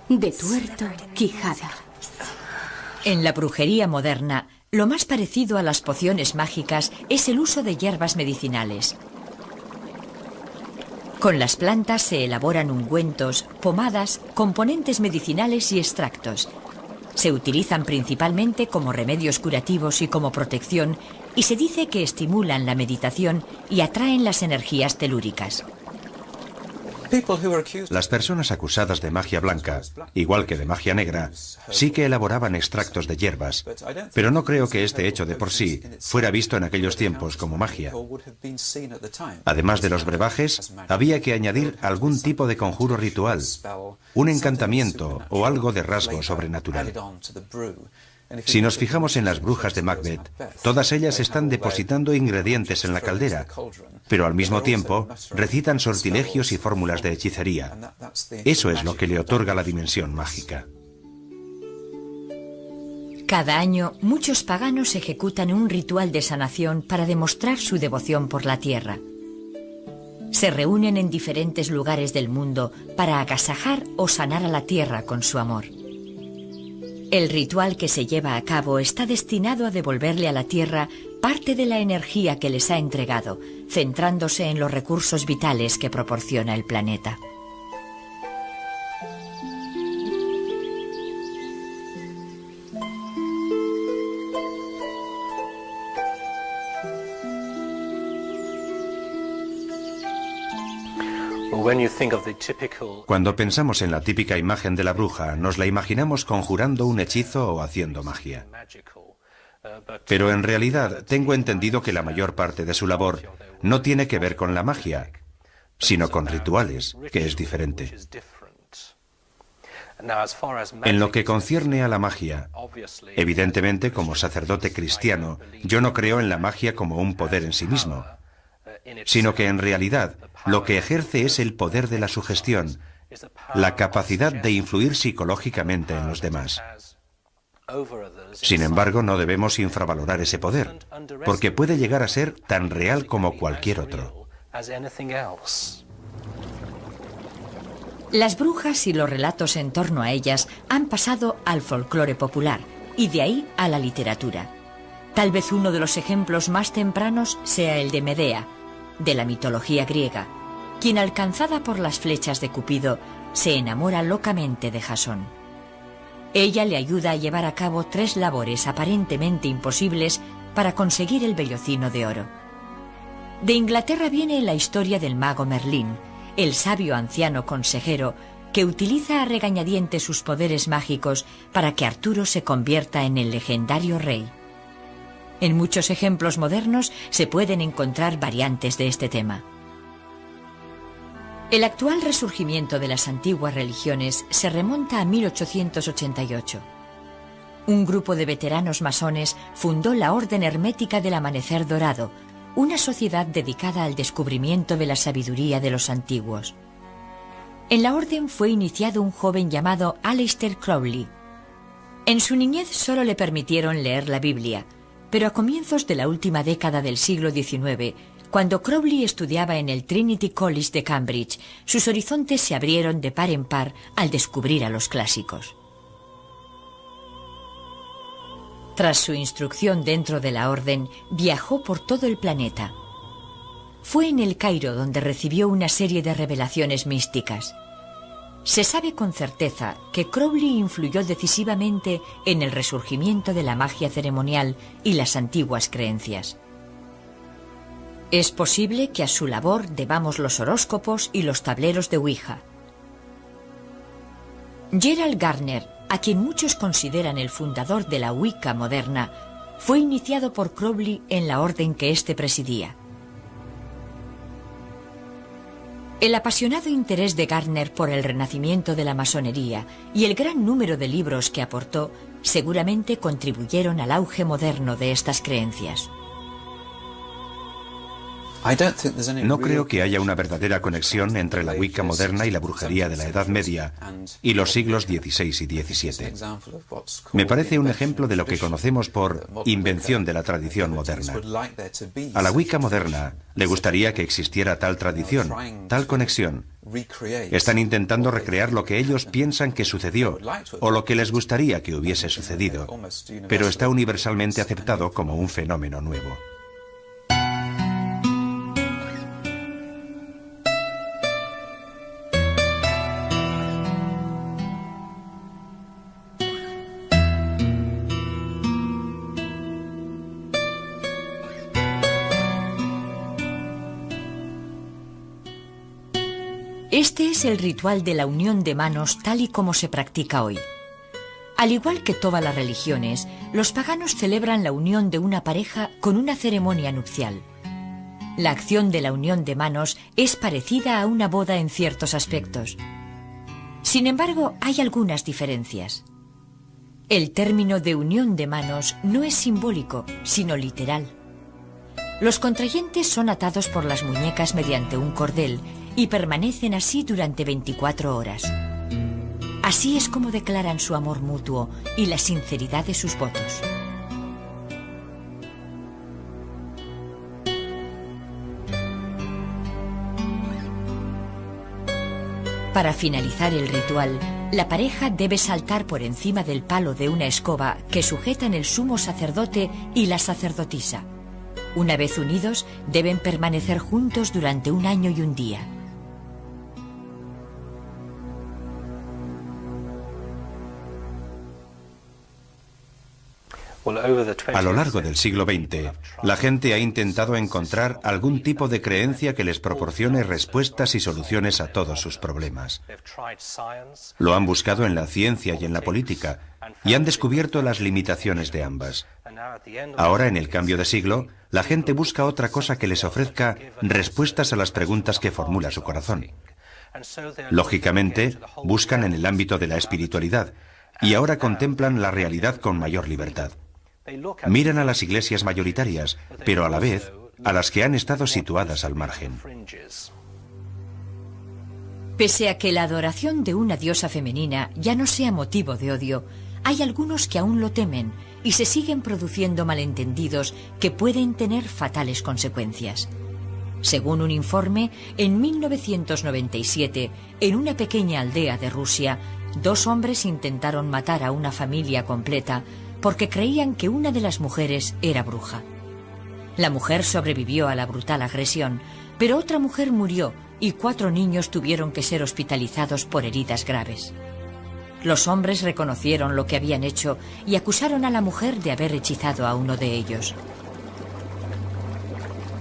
de tuerto quijada. En la brujería moderna, lo más parecido a las pociones mágicas es el uso de hierbas medicinales. Con las plantas se elaboran ungüentos, pomadas, componentes medicinales y extractos. Se utilizan principalmente como remedios curativos y como protección, y se dice que estimulan la meditación y atraen las energías telúricas. Las personas acusadas de magia blanca, igual que de magia negra, sí que elaboraban extractos de hierbas, pero no creo que este hecho de por sí fuera visto en aquellos tiempos como magia. Además de los brebajes, había que añadir algún tipo de conjuro ritual, un encantamiento o algo de rasgo sobrenatural. Si nos fijamos en las brujas de Macbeth, todas ellas están depositando ingredientes en la caldera, pero al mismo tiempo recitan sortilegios y fórmulas de hechicería. Eso es lo que le otorga la dimensión mágica. Cada año, muchos paganos ejecutan un ritual de sanación para demostrar su devoción por la tierra. Se reúnen en diferentes lugares del mundo para agasajar o sanar a la tierra con su amor. El ritual que se lleva a cabo está destinado a devolverle a la tierra parte de la energía que les ha entregado, centrándose en los recursos vitales que proporciona el planeta. Cuando pensamos en la típica imagen de la bruja, nos la imaginamos conjurando un hechizo o haciendo magia. Pero en realidad tengo entendido que la mayor parte de su labor no tiene que ver con la magia, sino con rituales, que es diferente. En lo que concierne a la magia, evidentemente como sacerdote cristiano, yo no creo en la magia como un poder en sí mismo, sino que en realidad lo que ejerce es el poder de la sugestión, la capacidad de influir psicológicamente en los demás. Sin embargo, no debemos infravalorar ese poder, porque puede llegar a ser tan real como cualquier otro. Las brujas y los relatos en torno a ellas han pasado al folclore popular y de ahí a la literatura. Tal vez uno de los ejemplos más tempranos sea el de Medea, de la mitología griega, quien, alcanzada por las flechas de Cupido, se enamora locamente de Jasón. Ella le ayuda a llevar a cabo 3 labores aparentemente imposibles para conseguir el vellocino de oro. De Inglaterra viene la historia del mago Merlín, el sabio anciano consejero que utiliza a regañadientes sus poderes mágicos para que Arturo se convierta en el legendario rey. En muchos ejemplos modernos se pueden encontrar variantes de este tema. El actual resurgimiento de las antiguas religiones se remonta a 1888. Un grupo de veteranos masones fundó la Orden Hermética del Amanecer Dorado, una sociedad dedicada al descubrimiento de la sabiduría de los antiguos. En la orden fue iniciado un joven llamado Aleister Crowley. En su niñez solo le permitieron leer la Biblia, pero a comienzos de la última década del siglo XIX, cuando Crowley estudiaba en el Trinity College de Cambridge, sus horizontes se abrieron de par en par al descubrir a los clásicos. Tras su instrucción dentro de la orden, viajó por todo el planeta. Fue en el Cairo donde recibió una serie de revelaciones místicas. Se sabe con certeza que Crowley influyó decisivamente en el resurgimiento de la magia ceremonial y las antiguas creencias. Es posible que a su labor debamos los horóscopos y los tableros de Ouija. Gerald Gardner, a quien muchos consideran el fundador de la Wicca moderna, fue iniciado por Crowley en la orden que éste presidía. El apasionado interés de Gardner por el renacimiento de la masonería y el gran número de libros que aportó seguramente contribuyeron al auge moderno de estas creencias. No creo que haya una verdadera conexión entre la Wicca moderna y la brujería de la Edad Media y los siglos XVI y XVII. Me parece un ejemplo de lo que conocemos por invención de la tradición moderna. A la Wicca moderna le gustaría que existiera tal tradición, tal conexión. Están intentando recrear lo que ellos piensan que sucedió o lo que les gustaría que hubiese sucedido, pero está universalmente aceptado como un fenómeno nuevo. Este es el ritual de la unión de manos tal y como se practica hoy. Al igual que todas las religiones, los paganos celebran la unión de una pareja con una ceremonia nupcial. La acción de la unión de manos es parecida a una boda en ciertos aspectos. Sin embargo, hay algunas diferencias. El término de unión de manos no es simbólico, sino literal. Los contrayentes son atados por las muñecas mediante un cordel y permanecen así durante 24 horas. Así es como declaran su amor mutuo y la sinceridad de sus votos. Para finalizar el ritual, la pareja debe saltar por encima del palo de una escoba que sujetan el sumo sacerdote y la sacerdotisa. Una vez unidos, deben permanecer juntos durante 1 año y 1 día. A lo largo del siglo XX, la gente ha intentado encontrar algún tipo de creencia que les proporcione respuestas y soluciones a todos sus problemas. Lo han buscado en la ciencia y en la política, y han descubierto las limitaciones de ambas. Ahora, en el cambio de siglo, la gente busca otra cosa que les ofrezca respuestas a las preguntas que formula su corazón. Lógicamente, buscan en el ámbito de la espiritualidad, y ahora contemplan la realidad con mayor libertad. Miran a las iglesias mayoritarias, pero a la vez a las que han estado situadas al margen. Pese a que la adoración de una diosa femenina ya no sea motivo de odio, hay algunos que aún lo temen y se siguen produciendo malentendidos que pueden tener fatales consecuencias. Según un informe, en 1997, en una pequeña aldea de Rusia, 2 hombres intentaron matar a una familia completa porque creían que una de las mujeres era bruja. La mujer sobrevivió a la brutal agresión, pero otra mujer murió y 4 niños tuvieron que ser hospitalizados por heridas graves. Los hombres reconocieron lo que habían hecho y acusaron a la mujer de haber hechizado a uno de ellos.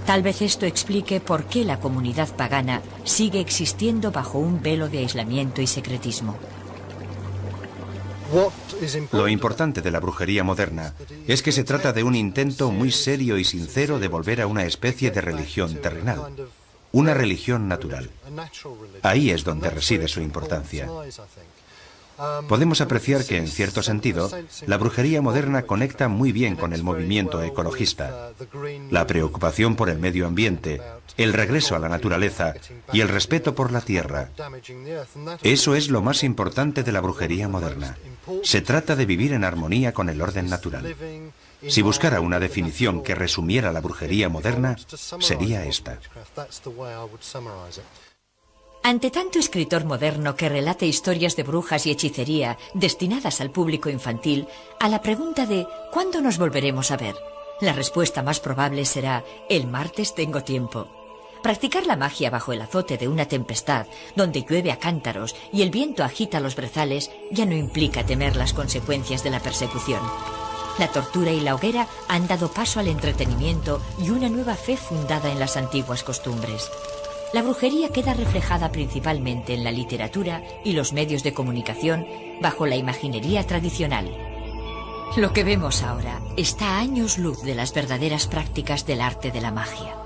Tal vez esto explique por qué la comunidad pagana sigue existiendo bajo un velo de aislamiento y secretismo. Lo importante de la brujería moderna es que se trata de un intento muy serio y sincero de volver a una especie de religión terrenal, una religión natural. Ahí es donde reside su importancia. Podemos apreciar que, en cierto sentido, la brujería moderna conecta muy bien con el movimiento ecologista. La preocupación por el medio ambiente, el regreso a la naturaleza y el respeto por la tierra. Eso es lo más importante de la brujería moderna. Se trata de vivir en armonía con el orden natural. Si buscara una definición que resumiera la brujería moderna, sería esta. Ante tanto escritor moderno que relate historias de brujas y hechicería destinadas al público infantil, a la pregunta de ¿cuándo nos volveremos a ver?, la respuesta más probable será «el martes tengo tiempo». Practicar la magia bajo el azote de una tempestad, donde llueve a cántaros y el viento agita los brezales, ya no implica temer las consecuencias de la persecución. La tortura y la hoguera han dado paso al entretenimiento y una nueva fe fundada en las antiguas costumbres. La brujería queda reflejada principalmente en la literatura y los medios de comunicación bajo la imaginería tradicional. Lo que vemos ahora está a años luz de las verdaderas prácticas del arte de la magia.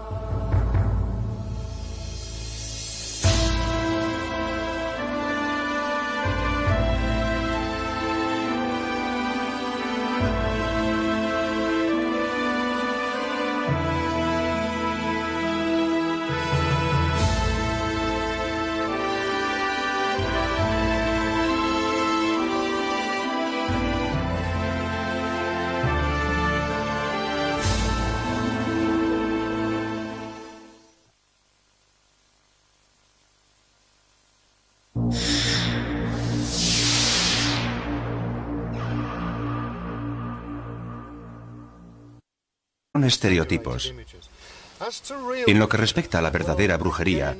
Son estereotipos. En lo que respecta a la verdadera brujería,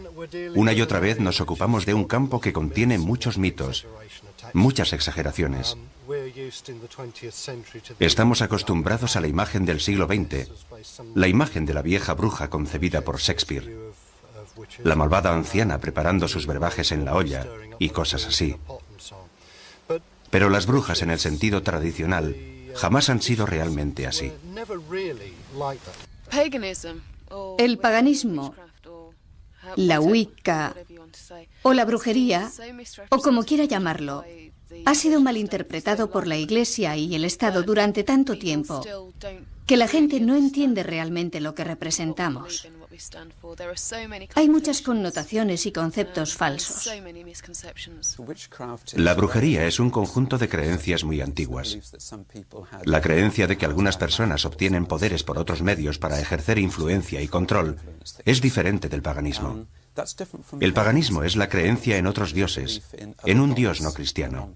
una y otra vez nos ocupamos de un campo que contiene muchos mitos, muchas exageraciones. Estamos acostumbrados a la imagen del siglo XX, la imagen de la vieja bruja concebida por Shakespeare. la malvada anciana preparando sus brebajes en la olla y cosas así. Pero las brujas en el sentido tradicional jamás han sido realmente así. El paganismo, la Wicca o la brujería, o como quiera llamarlo, ha sido malinterpretado por la Iglesia y el Estado durante tanto tiempo que la gente no entiende realmente lo que representamos. Hay muchas connotaciones y conceptos falsos. La brujería es un conjunto de creencias muy antiguas. La creencia de que algunas personas obtienen poderes por otros medios para ejercer influencia y control es diferente del paganismo. El paganismo es la creencia en otros dioses, en un dios no cristiano.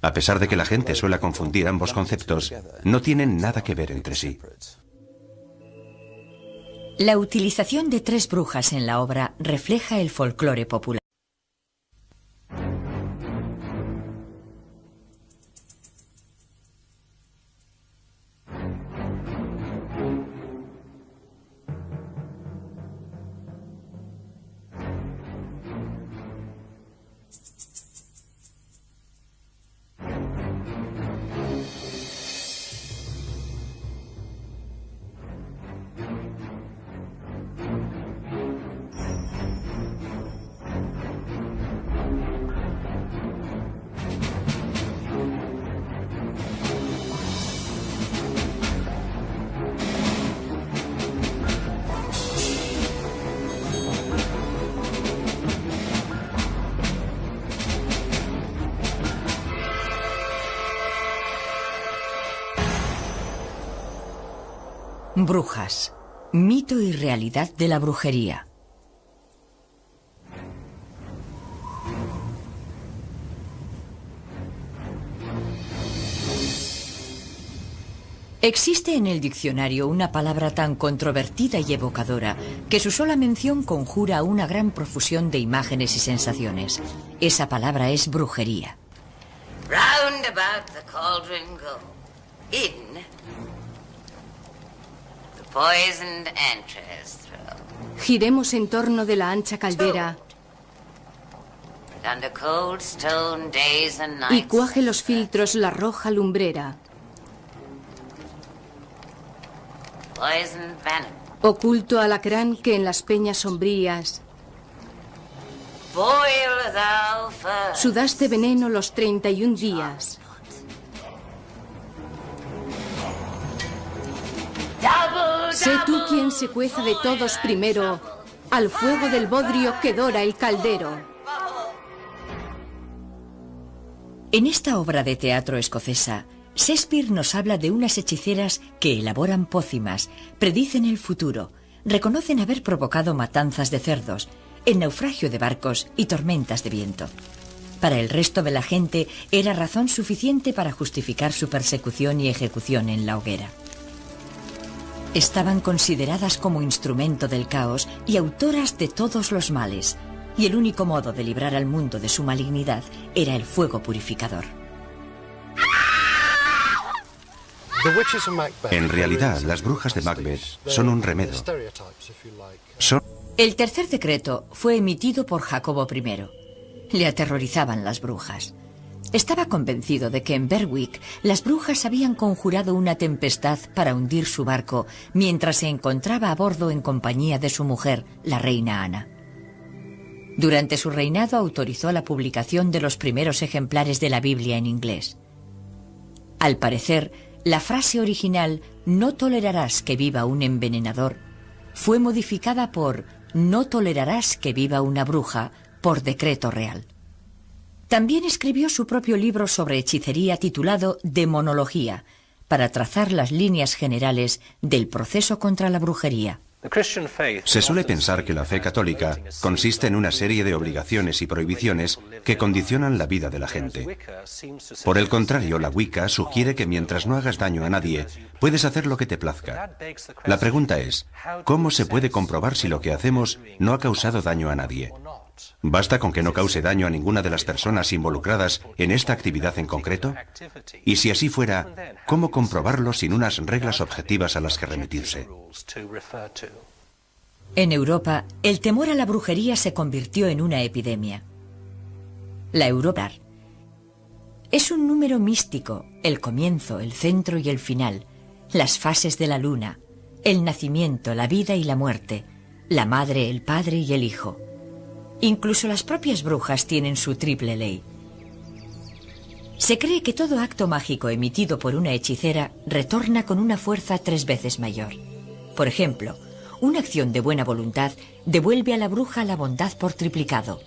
A pesar de que la gente suele confundir ambos conceptos, no tienen nada que ver entre sí. La utilización de 3 brujas en la obra refleja el folclore popular. Brujas, mito y realidad de la brujería. Existe en el diccionario una palabra tan controvertida y evocadora que su sola mención conjura una gran profusión de imágenes y sensaciones. Esa palabra es brujería. Round about the cauldron go, in the poisoned entrails throw. Giremos en torno de la ancha caldera And under cold stone days and y nights, cuaje los filtros la roja lumbrera. poisoned venom, Oculto alacrán que en las peñas sombrías boil thou first. sudaste veneno los 31 días. Double, Sé tú quien se cueza de todos primero al fuego del bodrio que dora el caldero. En esta obra de teatro escocesa, Shakespeare nos habla de unas hechiceras que elaboran pócimas, predicen el futuro, reconocen haber provocado matanzas de cerdos, el naufragio de barcos y tormentas de viento. Para el resto de la gente era razón suficiente para justificar su persecución y ejecución en la hoguera. Estaban consideradas como instrumento del caos y autoras de todos los males, y el único modo de librar al mundo de su malignidad era el fuego purificador. En realidad, las brujas de Macbeth son un remedo. El tercer decreto fue emitido por Jacobo I. Le aterrorizaban las brujas. Estaba convencido de que en Berwick las brujas habían conjurado una tempestad para hundir su barco mientras se encontraba a bordo en compañía de su mujer, la reina Ana. Durante su reinado autorizó la publicación de los primeros ejemplares de la Biblia en inglés. Al parecer, la frase original «No tolerarás que viva un envenenador» fue modificada por «No tolerarás que viva una bruja» por decreto real. También escribió su propio libro sobre hechicería titulado Demonología, para trazar las líneas generales del proceso contra la brujería. Se suele pensar que la fe católica consiste en una serie de obligaciones y prohibiciones que condicionan la vida de la gente. Por el contrario, la Wicca sugiere que mientras no hagas daño a nadie, puedes hacer lo que te plazca. La pregunta es, ¿cómo se puede comprobar si lo que hacemos no ha causado daño a nadie? ¿Basta con que no cause daño a ninguna de las personas involucradas en esta actividad en concreto? Y si así fuera, ¿cómo comprobarlo sin unas reglas objetivas a las que remitirse? En Europa, el temor a la brujería se convirtió en una epidemia. La Europa es un número místico, el comienzo, el centro y el final, las fases de la luna, el nacimiento, la vida y la muerte, la madre, el padre y el hijo. Incluso las propias brujas tienen su triple ley. Se cree que todo acto mágico emitido por una hechicera retorna con una fuerza 3 veces mayor. Por ejemplo, una acción de buena voluntad devuelve a la bruja la bondad por triplicado.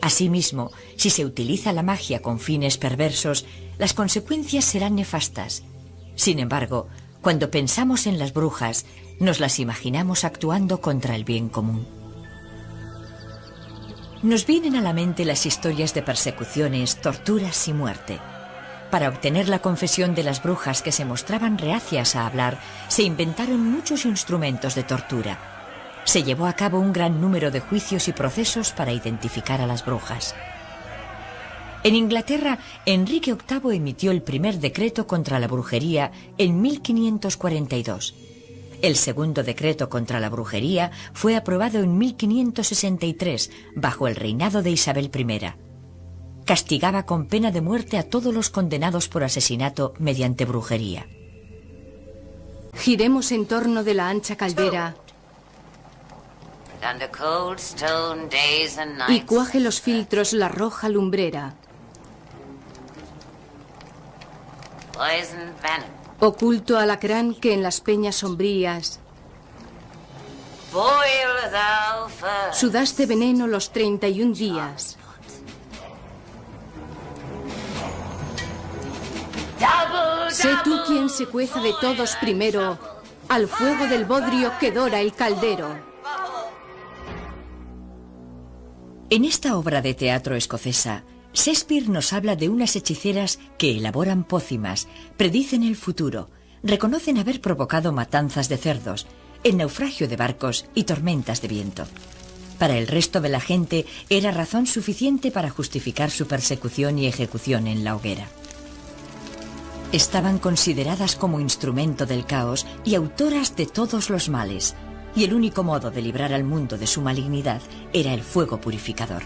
Asimismo, si se utiliza la magia con fines perversos, las consecuencias serán nefastas. Sin embargo, cuando pensamos en las brujas, nos las imaginamos actuando contra el bien común. Nos vienen a la mente las historias de persecuciones, torturas y muerte. Para obtener la confesión de las brujas que se mostraban reacias a hablar, se inventaron muchos instrumentos de tortura. Se llevó a cabo un gran número de juicios y procesos para identificar a las brujas. En Inglaterra, Enrique VIII emitió el primer decreto contra la brujería en 1542. El segundo decreto contra la brujería fue aprobado en 1563, bajo el reinado de Isabel I. Castigaba con pena de muerte a todos los condenados por asesinato mediante brujería. Giremos en torno de la ancha caldera y cuaje los filtros la roja lumbrera. Oculto alacrán que en las peñas sombrías sudaste veneno los 31 días. Sé tú quien se cueza de todos primero al fuego del bodrio que dora el caldero. En esta obra de teatro escocesa, Shakespeare nos habla de unas hechiceras que elaboran pócimas, predicen el futuro, reconocen haber provocado matanzas de cerdos, el naufragio de barcos y tormentas de viento. Para el resto de la gente era razón suficiente para justificar su persecución y ejecución en la hoguera. Estaban consideradas como instrumento del caos y autoras de todos los males, y el único modo de librar al mundo de su malignidad era el fuego purificador.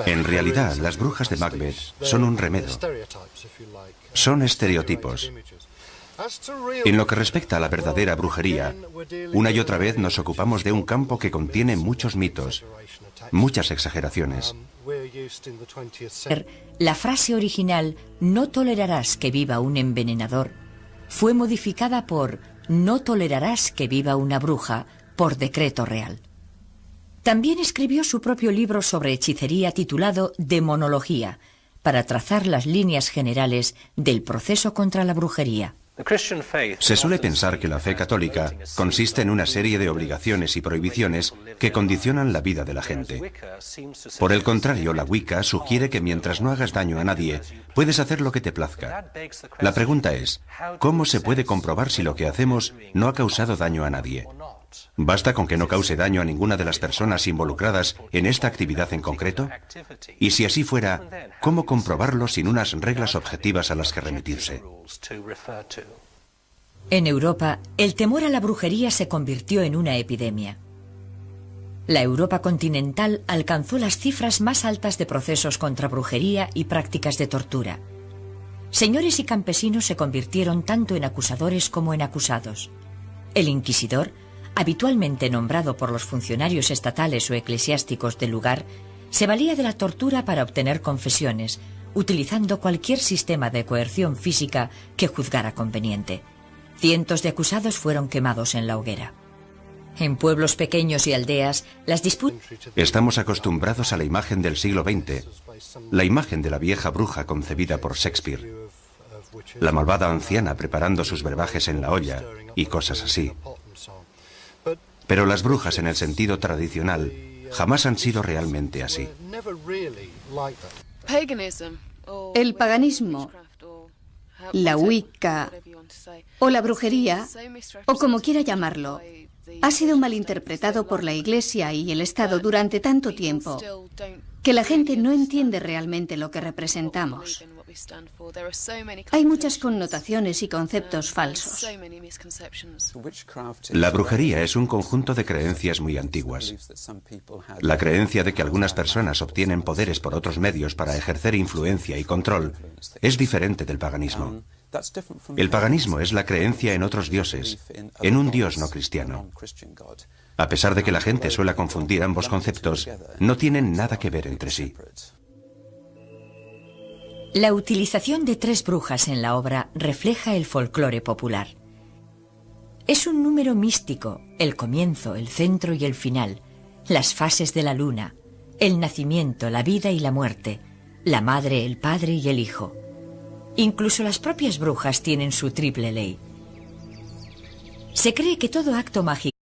En realidad, las brujas de Macbeth son un remedo. Son estereotipos. En lo que respecta a la verdadera brujería, una y otra vez nos ocupamos de un campo que contiene muchos mitos, muchas exageraciones. La frase original, "no tolerarás que viva un envenenador", fue modificada por "no tolerarás que viva una bruja" por decreto real. También escribió su propio libro sobre hechicería titulado Demonología, para trazar las líneas generales del proceso contra la brujería. Se suele pensar que la fe católica consiste en una serie de obligaciones y prohibiciones que condicionan la vida de la gente. Por el contrario, la Wicca sugiere que mientras no hagas daño a nadie, puedes hacer lo que te plazca. La pregunta es, ¿cómo se puede comprobar si lo que hacemos no ha causado daño a nadie? ¿Basta con que no cause daño a ninguna de las personas involucradas en esta actividad en concreto? Y si así fuera, ¿cómo comprobarlo sin unas reglas objetivas a las que remitirse? En Europa, el temor a la brujería se convirtió en una epidemia. La Europa continental alcanzó las cifras más altas de procesos contra brujería y prácticas de tortura. Señores y campesinos se convirtieron tanto en acusadores como en acusados. El inquisidor, habitualmente nombrado por los funcionarios estatales o eclesiásticos del lugar, se valía de la tortura para obtener confesiones, utilizando cualquier sistema de coerción física que juzgara conveniente. Cientos de acusados fueron quemados en la hoguera. En pueblos pequeños y aldeas, las disputas... Estamos acostumbrados a la imagen del siglo XX, la imagen de la vieja bruja concebida por Shakespeare, la malvada anciana preparando sus brebajes en la olla y cosas así. Pero las brujas en el sentido tradicional jamás han sido realmente así. El paganismo, la Wicca o la brujería, o como quiera llamarlo, ha sido malinterpretado por la Iglesia y el Estado durante tanto tiempo que la gente no entiende realmente lo que representamos. Hay muchas connotaciones y conceptos falsos. La brujería es un conjunto de creencias muy antiguas. La creencia de que algunas personas obtienen poderes por otros medios para ejercer influencia y control es diferente del paganismo. El paganismo es la creencia en otros dioses, en un dios no cristiano. A pesar de que la gente suele confundir ambos conceptos, no tienen nada que ver entre sí. La utilización de 3 brujas en la obra refleja el folclore popular. Es un número místico, el comienzo, el centro y el final, las fases de la luna, el nacimiento, la vida y la muerte, la madre, el padre y el hijo. Incluso las propias brujas tienen su triple ley. Se cree que todo acto mágico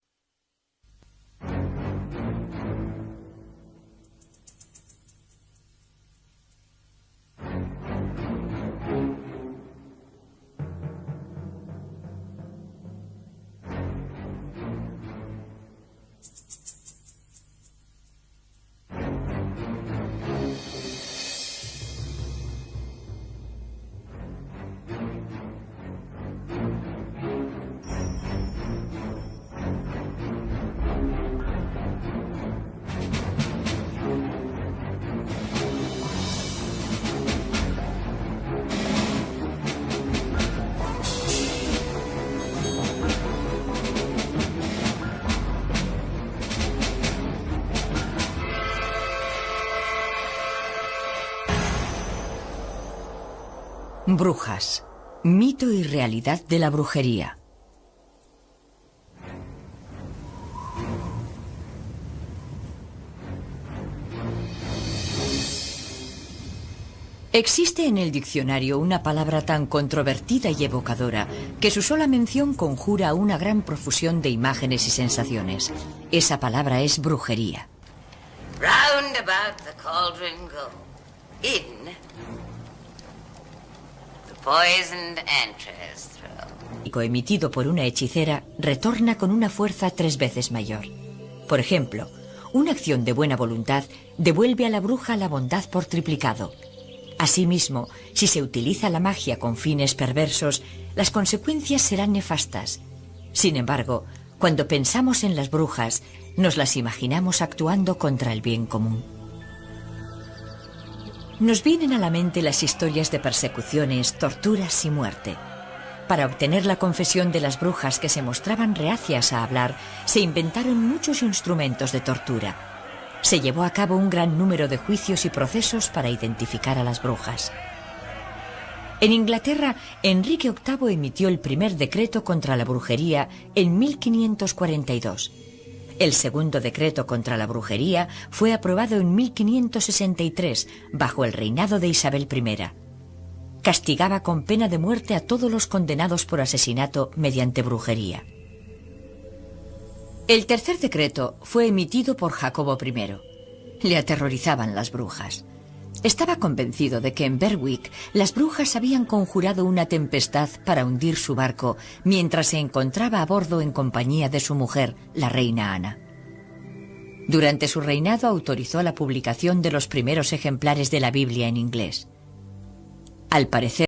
Brujas, mito y realidad de la brujería. Existe en el diccionario una palabra tan controvertida y evocadora que su sola mención conjura una gran profusión de imágenes y sensaciones. Esa palabra es brujería. Round about the cauldron go. In poisoned entrails throw. Emitido por una hechicera retorna con una fuerza 3 veces mayor. Por ejemplo, una acción de buena voluntad devuelve a la bruja la bondad por triplicado. Asimismo, si se utiliza la magia con fines perversos, las consecuencias serán nefastas. Sin embargo, cuando pensamos en las brujas, nos las imaginamos actuando contra el bien común. Nos vienen a la mente las historias de persecuciones, torturas y muerte. Para obtener la confesión de las brujas que se mostraban reacias a hablar, se inventaron muchos instrumentos de tortura. Se llevó a cabo un gran número de juicios y procesos para identificar a las brujas. En Inglaterra, Enrique VIII emitió el primer decreto contra la brujería en 1542. El segundo decreto contra la brujería fue aprobado en 1563, bajo el reinado de Isabel I. Castigaba con pena de muerte a todos los condenados por asesinato mediante brujería. El tercer decreto fue emitido por Jacobo I. Le aterrorizaban las brujas. Estaba convencido de que en Berwick las brujas habían conjurado una tempestad para hundir su barco mientras se encontraba a bordo en compañía de su mujer, la reina Ana. Durante su reinado autorizó la publicación de los primeros ejemplares de la Biblia en inglés. Al parecer,